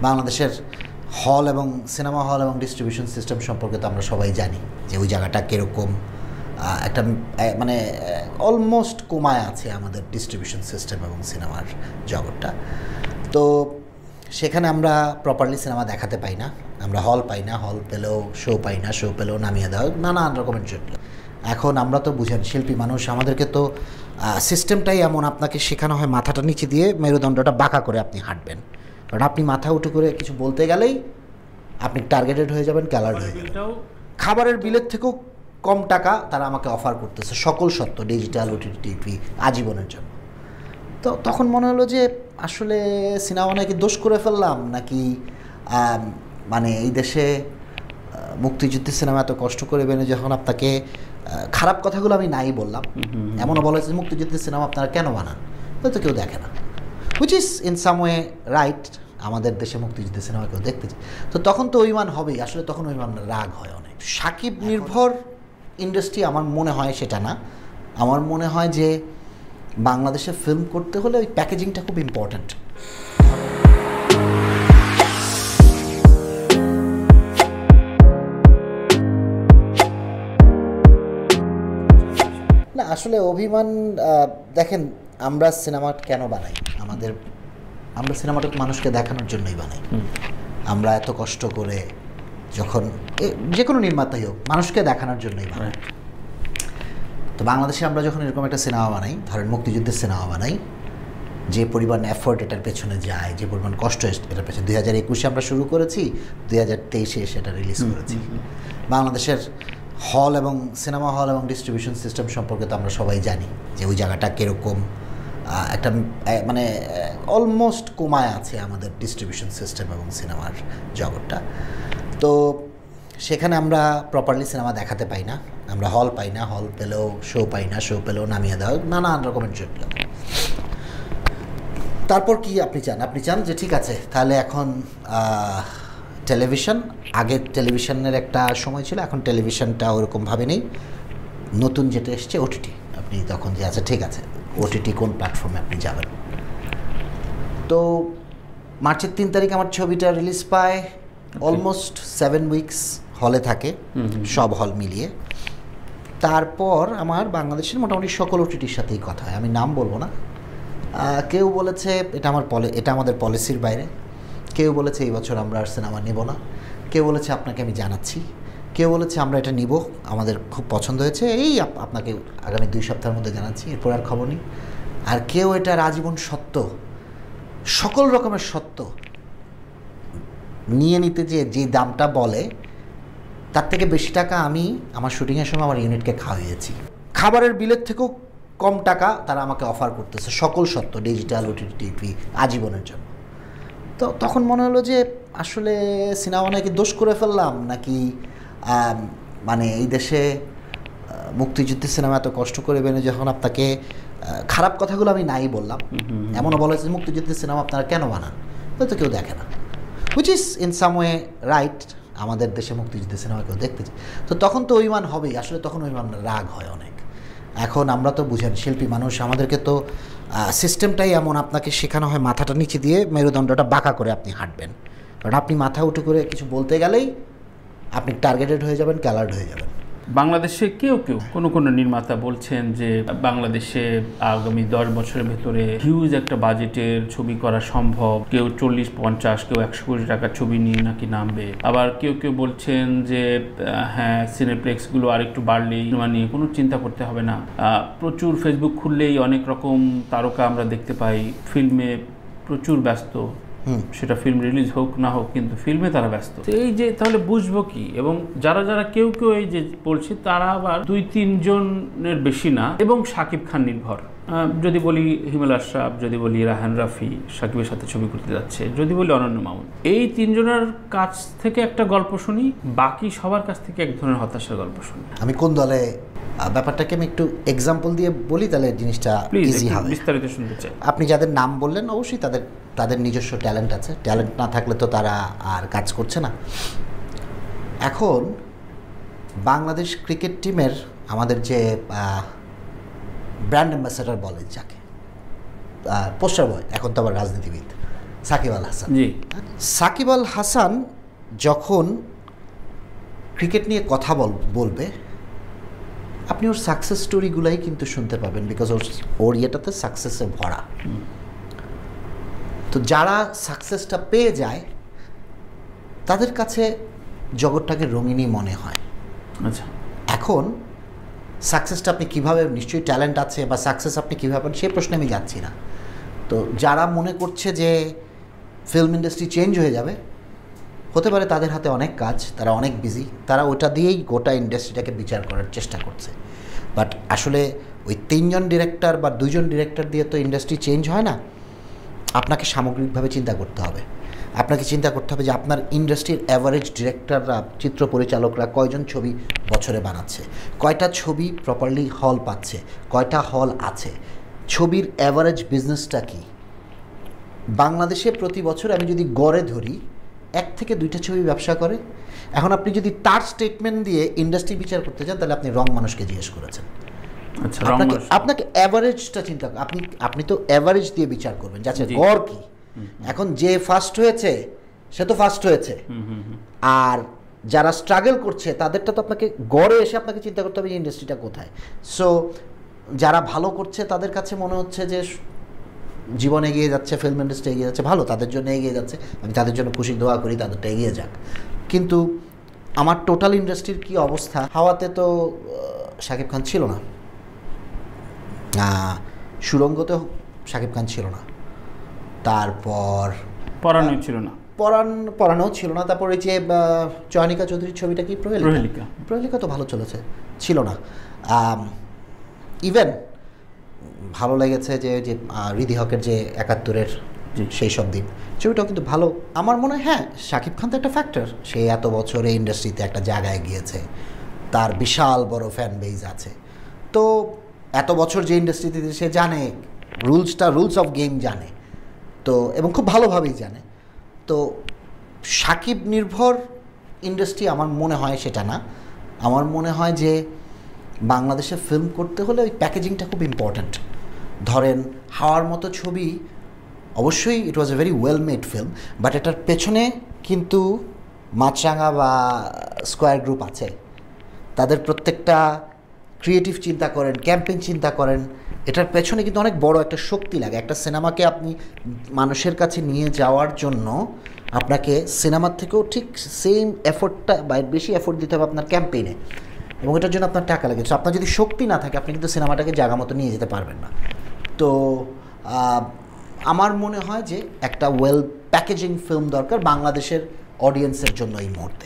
বাংলাদেশের হল এবং সিনেমা হল এবং ডিস্ট্রিবিউশন সিস্টেম সম্পর্কে তো আমরা সবাই জানি যে ওই জায়গাটা কীরকম একটা মানে অলমোস্ট কমায় আছে আমাদের ডিস্ট্রিবিউশন সিস্টেম এবং সিনেমার জগৎটা। তো সেখানে আমরা প্রপারলি সিনেমা দেখাতে পাই না, আমরা হল পাই না, হল পেলেও শো পাই না, শো পেলেও নামিয়ে দেওয়া, নানান রকমের জন্য। এখন আমরা তো বুঝেন শিল্পী মানুষ, আমাদেরকে তো সিস্টেমটাই এমন, আপনাকে শেখানো হয় মাথাটা নিচে দিয়ে মেরুদণ্ডটা বাঁকা করে আপনি হাঁটবেন, কারণ আপনি মাথা উঁচু করে কিছু বলতে গেলেই আপনি টার্গেটেড হয়ে যাবেন, ক্যালার্ড হয়ে যাবেন। খাবারের বিলের থেকেও কম টাকা তারা আমাকে অফার করতেছে, সকল সত্য, ডিজিটাল, ওটিটি, টিভি, আজীবনের জন্য। তো তখন মনে হলো যে আসলে সিনেমা নাকি দোষ করে ফেললাম, নাকি মানে এই দেশে মুক্তিযুদ্ধের সিনেমা এত কষ্ট করে বেনে যখন আপনাকে খারাপ কথাগুলো আমি নাই বললাম, এমনও বলা হয়েছে মুক্তিযুদ্ধের সিনেমা আপনারা কেন বানান, হয়তো কেউ দেখে না, which is in some way right. আমাদের দেশে মুক্তিযুদ্ধের সিনেমা কেউ দেখতে চায়, তো তখন তো অভিমান হবেই। আসলে তখন অভিমান রাগ হয় অনেক। সাকিব নির্ভর ইন্ডাস্ট্রি আমার মনে হয় সেটা না। আমার মনে হয় যে বাংলাদেশে ফিল্ম করতে হলে ওই প্যাকেজিংটা খুব ইম্পর্ট্যান্ট। না আসলে অভিমান, দেখেন আমরা সিনেমা কেন বানাই, আমরা সিনেমাটা মানুষকে দেখানোর জন্যই বানাই। আমরা এত কষ্ট করে যখন যে কোনো নির্মাতাই হোক মানুষকে দেখানোর জন্যই বানাই। তো বাংলাদেশে আমরা যখন এরকম একটা সিনেমা বানাই, ধরেন মুক্তিযুদ্ধের সিনেমা বানাই, যে পরিমাণ এফোর্ট এটার পেছনে যায়, যে পরিমাণ কষ্ট এটার পেছনে, 2021-এ আমরা শুরু করেছি, 2023-এ সেটা রিলিজ করেছি। বাংলাদেশের হল এবং সিনেমা হল এবং ডিস্ট্রিবিউশন সিস্টেম সম্পর্কে তো আমরা সবাই জানি যে ওই জায়গাটা কীরকম একটা মানে অলমোস্ট কমায় আছে আমাদের ডিস্ট্রিবিউশন সিস্টেম এবং সিনেমার জগৎটা। তো সেখানে আমরা প্রপারলি সিনেমা দেখাতে পাই না, আমরা হল পাই না, হল পেলেও শো পাই না, শো পেলেও নামিয়ে দেওয়া, নানান রকমের জন্য। তারপর কি আপনি চান যে ঠিক আছে তাহলে এখন টেলিভিশন, আগে টেলিভিশনের একটা সময় ছিল, এখন টেলিভিশনটা ওরকমভাবে নেই, নতুন যেটা এসছে ওটিটি, আপনি তখন যে আচ্ছা ঠিক আছে ওটিটি কোন প্ল্যাটফর্মে আপনি যাবেন। তো মার্চের 3 তারিখ আমার ছবিটা রিলিজ পায়, অলমোস্ট 7 উইকস হলে থাকে, সব হল মিলিয়ে। তারপর আমার বাংলাদেশের মোটামুটি সকল ওটিটির সাথেই কথা হয়, আমি নাম বলবো না। কেউ বলেছে এটা আমাদের পলিসির বাইরে, কেউ বলেছে এই বছর আমরা আর সিনেমা নেব না, কেউ বলেছে আপনাকে আমি জানাচ্ছি, কেউ বলেছে আমরা এটা নিব, আমাদের খুব পছন্দ হয়েছে, এই আপনাকে আগামী 2 সপ্তাহের মধ্যে জানাচ্ছি, এরপর আর খবর নেই। আর কেউ এটার আজীবন সত্য, সকল রকমের সত্য নিয়ে নিতে যে দামটা বলে তার থেকে বেশি টাকা আমি আমার শুটিংয়ের সময় আমার ইউনিটকে খাওয়িয়েছি। খাবারের বিলের থেকেও কম টাকা তারা আমাকে অফার করতেছে, সকল সত্য, ডিজিটাল, ওটিটি, টিভি, আজীবনের জন্য। তো তখন মনে হলো যে আসলে সিনেমা নাকি দোষ করে ফেললাম, নাকি মানে এই দেশে মুক্তিযুদ্ধের সিনেমা এত কষ্ট করে বেনে যখন আপনাকে খারাপ কথাগুলো আমি নাই বললাম, এমনও বলা হয়েছে মুক্তিযুদ্ধের সিনেমা আপনারা কেন বানান, হয়তো কেউ দেখে না, which is in some way right. আমাদের দেশে মুক্তিযুদ্ধের সিনেমা কেউ দেখতে চায়, তো তখন তো অভিমান হবেই। আসলে তখন অভিমান রাগ হয় অনেক। এখন আমরা তো বুঝেন শিল্পী মানুষ, আমাদেরকে তো সিস্টেমটাই এমন, আপনাকে শেখানো হয় মাথাটা নিচে দিয়ে মেরুদণ্ডটা বাঁকা করে আপনি হাঁটবেন, কারণ আপনি মাথা উঁচু করে কিছু বলতে গেলেই আপনি টার্গেটেড হয়ে যাবেন, ক্যালার্ড হয়ে যাবেন। বাংলাদেশে কেউ কোনো নির্মাতা বলছেন যে বাংলাদেশে আগামী 10 বছরের ভেতরে হিউজ একটা বাজেটের ছবি করা সম্ভব, কেউ 40-50 কেউ 100 কোটি টাকার ছবি নিয়ে নাকি নামবে। আবার কেউ বলছেন যে হ্যাঁ সিনেপ্লেক্সগুলো আর একটু বাড়লেই সিনেমা নিয়ে কোনো চিন্তা করতে হবে না। প্রচুর ফেসবুক খুললেই অনেক রকম তারকা আমরা দেখতে পাই ফিল্মে প্রচুর ব্যস্ত, সেটা ফিল্ম রিলিজ হোক না হোক কিন্তু ফিল্মে তারা ব্যস্ত। এই যে তাহলে বুঝবো কি? এবং যারা কেউ এই যে বলছে তারা আবার 2-3 জনের বেশি না এবং শাকিব খান নির্ভর। যদি বলি হিমেল আশরাফ, যদি বলি রাহান রাফি শাকিবের সাথে ছবি করতে যাচ্ছে, যদি বলি অনন্য মামুন, এই 3 জনের কাছ থেকে একটা গল্প শুনি, বাকি সবার কাছ থেকে এক ধরনের হতাশার গল্প শুনি। আমি কোন দলে, ব্যাপারটাকে আমি একটু এক্সাম্পল দিয়ে বলি তাহলে জিনিসটা ইজি হবে। বিস্তারিত শুনতে চাই। আপনি যাদের নাম বললেন অবশ্যই তাদের নিজস্ব ট্যালেন্ট আছে, ট্যালেন্ট না থাকলে তো তারা আর কাজ করছে না। এখন বাংলাদেশ ক্রিকেট টিমের আমাদের যে ব্র্যান্ড অ্যাম্বাসেডর বলে যাকে, পোস্টার বয়, এখন তো আবার রাজনীতিবিদ, সাকিব আল হাসান। জি। সাকিব আল হাসান যখন ক্রিকেট নিয়ে কথা বলবে, আপনি ওর সাকসেস স্টোরিগুলাই কিন্তু শুনতে পাবেন, বিকজ ওর ইয়েটাতে সাকসেসে ভরা। তো যারা সাকসেসটা পেয়ে যায় তাদের কাছে জগৎটাকে রঙিনই মনে হয়। আচ্ছা, এখন সাকসেসটা আপনি কীভাবে, নিশ্চয়ই ট্যালেন্ট আছে বা সাকসেস আপনি কীভাবে পান সেই প্রশ্নে আমি যাচ্ছি না। তো যারা মনে করছে যে ফিল্ম ইন্ডাস্ট্রি চেঞ্জ হয়ে যাবে, হতে পারে তাদের হাতে অনেক কাজ, তারা অনেক বিজি, তারা ওটা দিয়েই গোটা ইন্ডাস্ট্রিটাকে বিচার করার চেষ্টা করছে। বাট আসলে ওই 3 জন ডিরেক্টর বা 2 জন ডিরেক্টর দিয়ে তো ইন্ডাস্ট্রি চেঞ্জ হয় না। আপনাকে সামগ্রিকভাবে চিন্তা করতে হবে। আপনাকে চিন্তা করতে হবে যে আপনার ইন্ডাস্ট্রির অ্যাভারেজ ডিরেক্টররা, চিত্র পরিচালকরা কয়জন ছবি বছরে বানাচ্ছে, কয়টা ছবি প্রপারলি হল পাচ্ছে, কয়টা হল আছে, ছবির অ্যাভারেজ বিজনেসটা কী। বাংলাদেশে প্রতি বছর আমি যদি গড়ে ধরি 1 থেকে 2টা ছবি ব্যবসা করে। এখন আপনি যদি তার স্টেটমেন্ট দিয়ে ইন্ডাস্ট্রি বিচার করতে চান, তাহলে আপনি রং মানুষকে জিজ্ঞেস করেছেন। আচ্ছা, আপনাকে অ্যাভারেজটা চিন্তা আপনি তো অ্যাভারেজ দিয়ে বিচার করবেন, যাচ্ছে গড় কি। এখন যে ফার্স্ট হয়েছে সে তো ফার্স্ট হয়েছে, আর যারা স্ট্রাগল করছে তাদেরটা তো আপনাকে গড়ে এসে আপনাকে চিন্তা করতে হবে যে ইন্ডাস্ট্রিটা কোথায়। সো যারা ভালো করছে তাদের কাছে মনে হচ্ছে যে জীবন এগিয়ে যাচ্ছে, ফিল্ম ইন্ডাস্ট্রি এগিয়ে যাচ্ছে, ভালো, তাদের জন্য এগিয়ে যাচ্ছে, আমি তাদের জন্য খুশি দোয়া করি তাদেরটা এগিয়ে যাক। কিন্তু আমার টোটাল ইন্ডাস্ট্রির কি অবস্থা, হাওয়াতে তো শাকিব খান ছিল না, সুরঙ্গতেও শাকিব খান ছিল না, তারপর পরাণই ছিল না, পরাণও ছিল না, তারপর এই যে চয়নিকা চৌধুরীর ছবিটা কি প্রহেলিকা তো ভালো চলেছে, ছিল না। ইভেন ভালো লেগেছে যে রিদি হকের যে 71-এর সেই সব দিন ছবিটাও কিন্তু ভালো। আমার মনে হয় হ্যাঁ, শাকিব খান তো একটা ফ্যাক্টর, সে এত বছরে ইন্ডাস্ট্রিতে একটা জায়গায় গিয়েছে, তার বিশাল বড় ফ্যান বেজ আছে, তো এত বছর যে ইন্ডাস্ট্রিতে সে জানে রুলস অফ গেম জানে, তো এবং খুব ভালোভাবেই জানে। তো শাকিব নির্ভর ইন্ডাস্ট্রি আমার মনে হয় সেটা না। আমার মনে হয় যে বাংলাদেশে ফিল্ম করতে হলে ওই প্যাকেজিংটা খুব ইম্পর্ট্যান্ট। ধরেন হাওয়ার মতো ছবি, অবশ্যই it was a very well made film, but এটার পেছনে কিন্তু মাছরাঙা বা স্কোয়ার গ্রুপ আছে, তাদের প্রত্যেকটা ক্রিয়েটিভ চিন্তা করেন, ক্যাম্পেইন চিন্তা করেন, এটার পেছনে কিন্তু অনেক বড় একটা শক্তি লাগে। একটা সিনেমাকে আপনি মানুষের কাছে নিয়ে যাওয়ার জন্য আপনাকে সিনেমার থেকেও ঠিক সেম এফোর্টটা বা বেশি এফোর্ট দিতে হবে আপনার ক্যাম্পেইনে, এবং এটার জন্য আপনার টাকা লাগে। তো আপনার যদি শক্তি না থাকে আপনি কিন্তু সিনেমাটাকে জায়গা মতো নিয়ে যেতে পারবেন না। তো আমার মনে হয় যে একটা ওয়েল প্যাকেজিং ফিল্ম দরকার বাংলাদেশের অডিয়েন্সের জন্য এই মুহূর্তে।